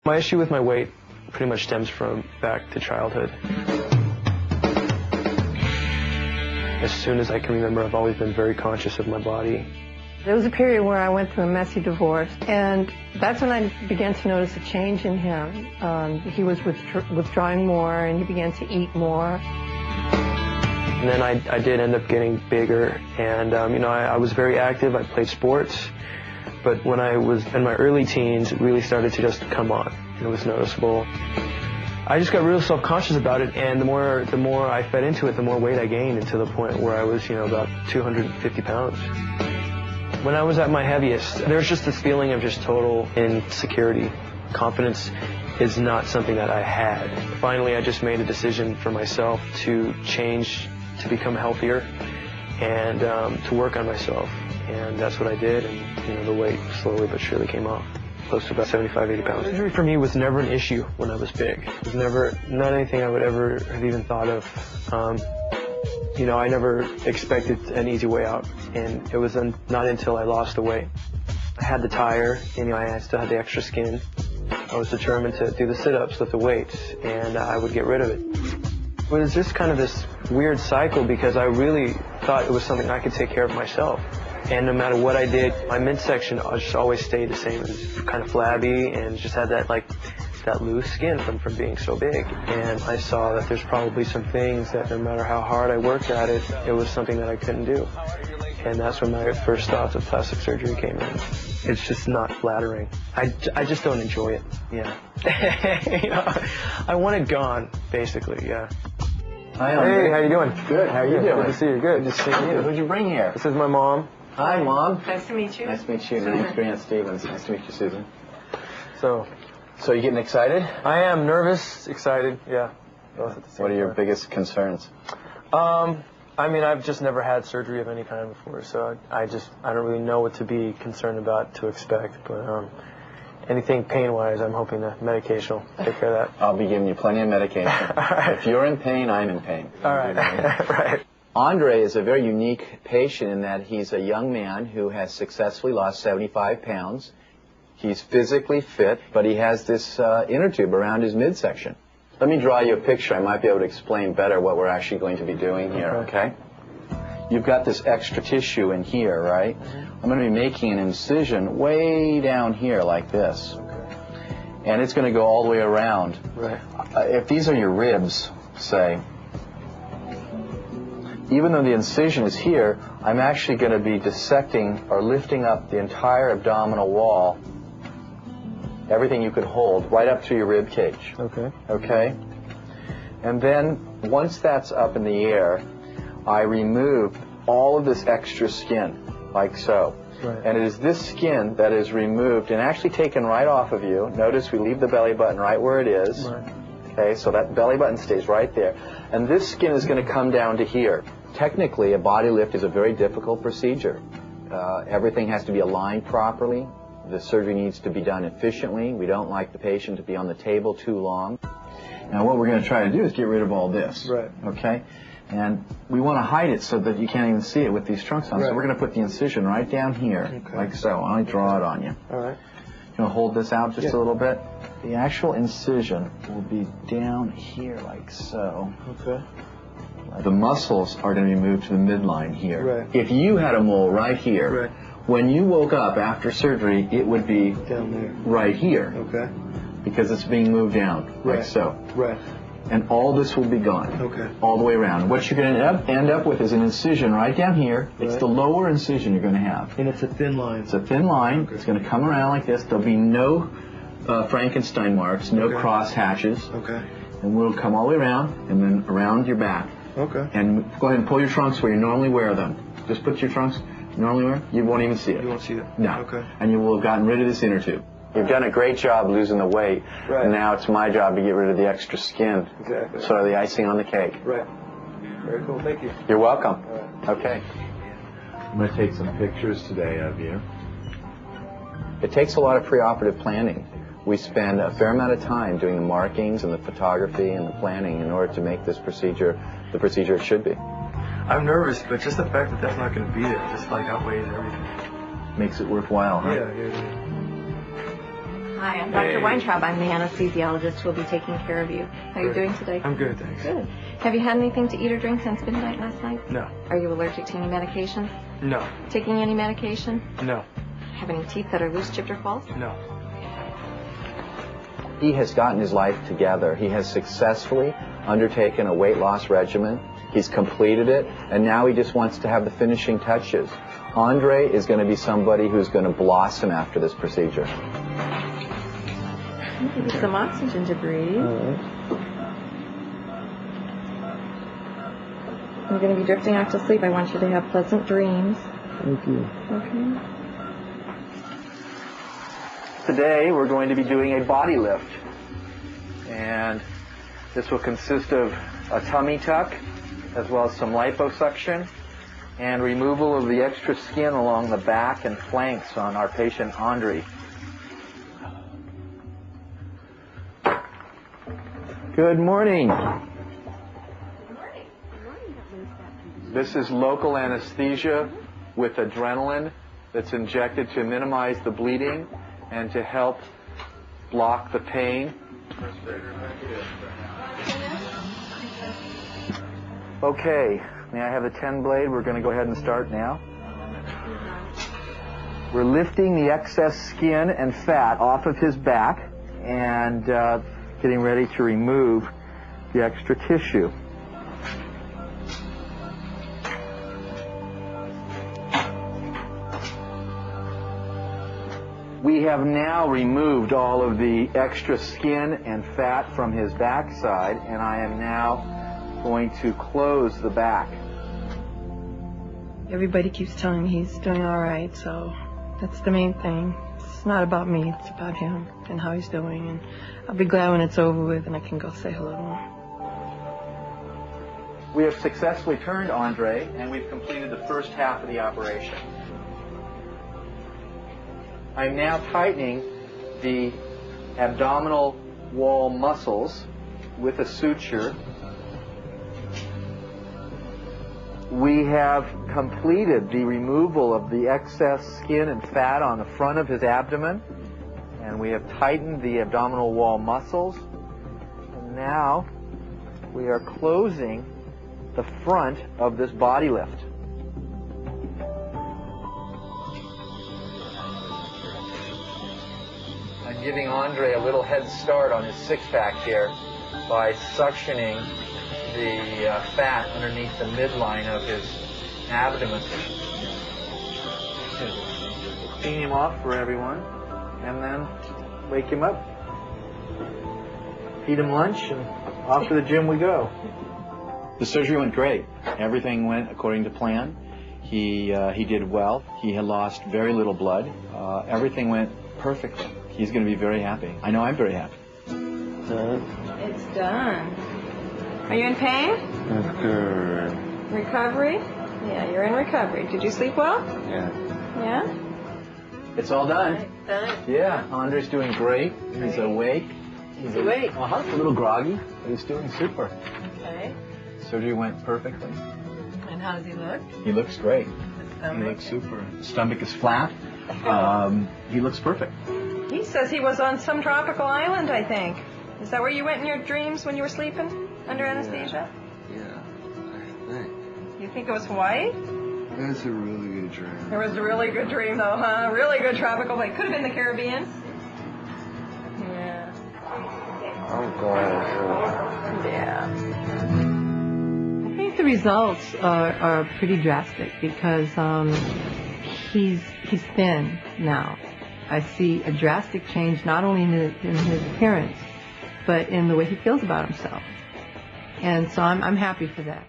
My issue with my weight pretty much stems from back to childhood. As soon as I can remember, I've always been very conscious of my body. There was a period where I went through a messy divorce, and that's when I began to notice a change in him. He was withdrawing more, and he began to eat more. And then I did end up getting bigger, and I was very active. I played sports, but when I was in my early teens, it really started to just come on, and it was noticeable. I just got real self-conscious about it, and the more I fed into it, the more weight I gained, until the point where I was, about 250 pounds. When I was at my heaviest, there was just this feeling of just total insecurity. Confidence is not something that I had. Finally, I just made a decision for myself to change, to become healthier, and to work on myself. And that's what I did, and the weight slowly but surely came off. Close to about 75, 80 pounds. Surgery for me was never an issue when I was big. It was not anything I would ever have even thought of. I never expected an easy way out, and it was not until I lost the weight. I had the tire, and I still had the extra skin. I was determined to do the sit-ups, lift the weights, and I would get rid of it. It was just kind of this weird cycle, because I really thought it was something I could take care of myself. And no matter what I did, my midsection just always stayed the same. It was kind of flabby and just had that loose skin from being so big. And I saw that there's probably some things that no matter how hard I worked at it, it was something that I couldn't do. And that's when my first thoughts of plastic surgery came in. It's just not flattering. I just don't enjoy it. Yeah. I want it gone, basically. Yeah. Hi, Hey, how you doing? Good. How are you doing? Good to see you. Good. Good to see you. Who'd you bring here? This is my mom. Hi, Mom. Nice to meet you. Nice to meet you. My name's Grant Stevens. Nice to meet you, Susan. So you getting excited? I am nervous, excited. Yeah. Both at the same What are your time. biggest concerns? I've just never had surgery of any kind before, so I don't really know what to be concerned about, to expect. But anything pain-wise, I'm hoping the medication will take care of that. I'll be giving you plenty of medication. Right. If you're in pain, I'm in pain. All right. Right. Andre is a very unique patient in that he's a young man who has successfully lost 75 pounds. He's physically fit, but he has this inner tube around his midsection. Let me draw you a picture. I might be able to explain better what we're actually going to be doing here, okay? You've got this extra tissue in here, right? I'm going to be making an incision way down here like this. And it's going to go all the way around. Right. If these are your ribs, say, even though the incision is here, I'm actually going to be dissecting or lifting up the entire abdominal wall, everything you could hold, right up to your rib cage. Okay. Okay? And then, once that's up in the air, I remove all of this extra skin, like so. Right. And it is this skin that is removed and actually taken right off of you. Notice we leave the belly button right where it is. Right. Okay, so that belly button stays right there. And this skin is going to come down to here. Technically, a body lift is a very difficult procedure. Everything has to be aligned properly. The surgery needs to be done efficiently. We don't like the patient to be on the table too long. Now, what we're going to try to do is get rid of all this. Right. Okay? And we want to hide it so that you can't even see it with these trunks on. Right. So we're going to put the incision right down here, like so. I'll draw it on you. All right. You want to hold this out just a little bit? The actual incision will be down here, like so. Okay. The muscles are going to be moved to the midline here. Right. If you had a mole right here, Right. when you woke up after surgery, it would be Down there. right here. Okay. Because it's being moved down, like so. Right. And all this will be gone. Okay. All the way around. What you're going to end up with is an incision right down here. It's Right. the lower incision you're going to have. And it's a thin line. It's a thin line. Okay. It's going to come around like this. There'll be no Frankenstein marks, no Okay. cross hatches. Okay. And we'll come all the way around and then around your back. Okay. And go ahead and pull your trunks where you normally wear them. Just put your trunks normally wear. You won't even see it. You won't see that. No. Okay. And you will have gotten rid of this inner tube. You've done a great job losing the weight. Right. And now it's my job to get rid of the extra skin. Exactly. Sort of the icing on the cake. Right. Very cool. Thank you. You're welcome. All right. Okay. I'm going to take some pictures today of you. It takes a lot of preoperative planning. We spend a fair amount of time doing the markings and the photography and the planning in order to make this procedure the procedure it should be. I'm nervous, but just the fact that that's not going to be there just outweighs everything. Makes it worthwhile, huh? Yeah. Hi, I'm Dr. Weintraub. I'm the anesthesiologist who will be taking care of you. How are you doing today? I'm good, thanks. Good. Have you had anything to eat or drink since midnight last night? No. Are you allergic to any medication? No. Taking any medication? No. Have any teeth that are loose, chipped, or false? No. He has gotten his life together. He has successfully undertaken a weight loss regimen. He's completed it, and now he just wants to have the finishing touches. Andre is going to be somebody who's going to blossom after this procedure. Give you some oxygen to breathe. You're going to be drifting off to sleep. I want you to have pleasant dreams. Thank you. Okay. Today we're going to be doing a body lift, and this will consist of a tummy tuck as well as some liposuction and removal of the extra skin along the back and flanks on our patient Andre. Good morning. This is local anesthesia with adrenaline that's injected to minimize the bleeding and to help block the pain. Okay, may I have the 10 blade? We're going to go ahead and start now. We're lifting the excess skin and fat off of his back and getting ready to remove the extra tissue. We have now removed all of the extra skin and fat from his backside, and I am now going to close the back. Everybody keeps telling me he's doing all right, so that's the main thing. It's not about me, it's about him and how he's doing, and I'll be glad when it's over with and I can go say hello to him. We have successfully turned Andre, and we've completed the first half of the operation. I'm now tightening the abdominal wall muscles with a suture. We have completed the removal of the excess skin and fat on the front of his abdomen, and we have tightened the abdominal wall muscles. And now we are closing the front of this body lift. I'm giving Andre a little head start on his six-pack here by suctioning the fat underneath the midline of his abdomen. Clean him off for everyone, and then wake him up, feed him lunch, and off to the gym we go. The surgery went great. Everything went according to plan. He did well. He had lost very little blood. Everything went perfectly. He's going to be very happy. I know I'm very happy. It's done. Are you in pain? That's good. Recovery? Yeah, you're in recovery. Did you sleep well? Yeah. Yeah? It's all done. Done. Yeah, Andre's doing great. He's awake. He's awake. A little groggy, but he's doing super. Okay. Surgery went perfectly. And how does he look? He looks great. The He looks super. The stomach is flat. He looks perfect. He says he was on some tropical island, I think. Is that where you went in your dreams when you were sleeping under anesthesia? Yeah, I think. You think it was Hawaii? That's a really good dream. It was a really good dream, though, huh? Really good tropical place. Could have been the Caribbean. Yeah. I'm glad. Yeah. I think the results are pretty drastic because he's thin now. I see a drastic change not only in his appearance, but in the way he feels about himself. And so I'm happy for that.